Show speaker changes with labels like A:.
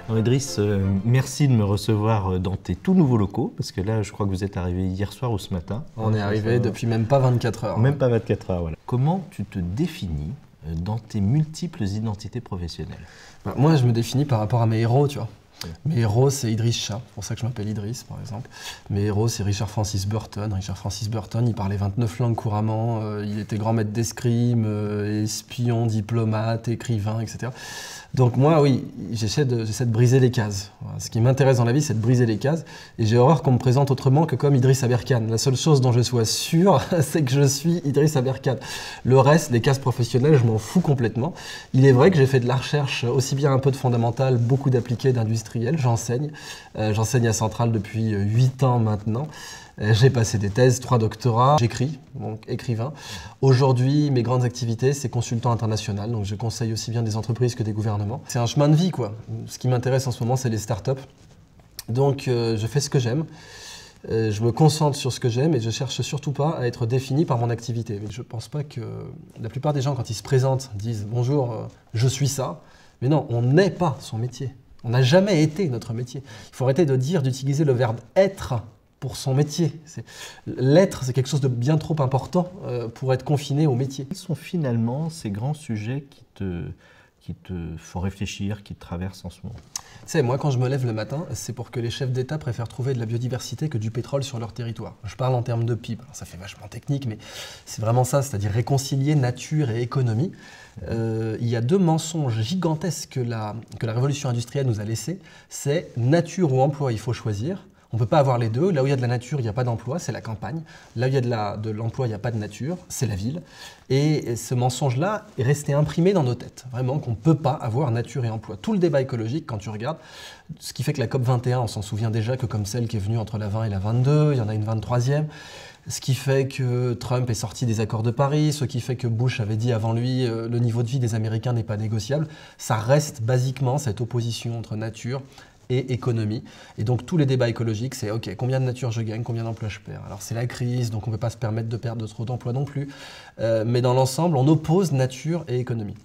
A: Alors Idriss, merci de me recevoir dans tes tout nouveaux locaux, parce que là, je crois que vous êtes arrivé hier soir ou ce matin.
B: On est arrivé depuis même pas 24 heures.
A: Même pas 24 heures, voilà. Comment tu te définis dans tes multiples identités professionnelles?
B: Moi, je me définis par rapport à mes héros, tu vois. Mes héros, c'est Idriss Shah, c'est pour ça que je m'appelle Idriss, par exemple. Mes héros, c'est Richard Francis Burton. Richard Francis Burton, il parlait 29 langues couramment, il était grand maître d'escrime, espion, diplomate, écrivain, etc. Donc moi, oui, j'essaie de briser les cases. Voilà. Ce qui m'intéresse dans la vie, c'est de briser les cases. Et j'ai horreur qu'on me présente autrement que comme Idriss Aberkane. La seule chose dont je sois sûr, c'est que je suis Idriss Aberkane. Le reste, les cases professionnelles, je m'en fous complètement. Il est vrai que j'ai fait de la recherche, aussi bien un peu de fondamentale, beaucoup d'appliqué, d'industriel. J'enseigne. J'enseigne à Centrale depuis 8 ans maintenant. J'ai passé des thèses, 3 doctorats, j'écris, donc écrivain. Aujourd'hui, mes grandes activités, c'est consultant international, donc je conseille aussi bien des entreprises que des gouvernements. C'est un chemin de vie, quoi. Ce qui m'intéresse en ce moment, c'est les startups. Donc je fais ce que j'aime, je me concentre sur ce que j'aime et je cherche surtout pas à être défini par mon activité. Mais je pense pas que la plupart des gens, quand ils se présentent, disent « Bonjour, je suis ça ». Mais non, on n'est pas son métier. On n'a jamais été notre métier. Il faut arrêter d'utiliser le verbe « être » pour son métier. L'être, c'est quelque chose de bien trop important pour être confiné au métier.
A: Quels sont finalement ces grands sujets qui te font réfléchir, qui te traversent en ce moment?
B: Tu sais, moi, quand je me lève le matin, c'est pour que les chefs d'État préfèrent trouver de la biodiversité que du pétrole sur leur territoire. Je parle en termes de PIB. Alors, ça fait vachement technique, mais c'est vraiment ça, c'est-à-dire réconcilier nature et économie. Il y a 2 mensonges gigantesques que la révolution industrielle nous a laissés. C'est nature ou emploi, il faut choisir. On ne peut pas avoir les deux. Là où il y a de la nature, il n'y a pas d'emploi, c'est la campagne. Là où il y a de l'emploi, il n'y a pas de nature, c'est la ville. Et ce mensonge-là est resté imprimé dans nos têtes. Vraiment qu'on ne peut pas avoir nature et emploi. Tout le débat écologique, quand tu regardes, ce qui fait que la COP 21, on s'en souvient déjà que comme celle qui est venue entre la 20 et la 22, il y en a une 23e. Ce qui fait que Trump est sorti des accords de Paris, ce qui fait que Bush avait dit avant lui le niveau de vie des Américains n'est pas négociable. Ça reste basiquement cette opposition entre nature et économie. Et donc tous les débats écologiques, c'est ok, combien de nature je gagne, combien d'emplois je perds. Alors c'est la crise, donc on ne peut pas se permettre de perdre trop d'emplois non plus. Mais dans l'ensemble, on oppose nature et économie.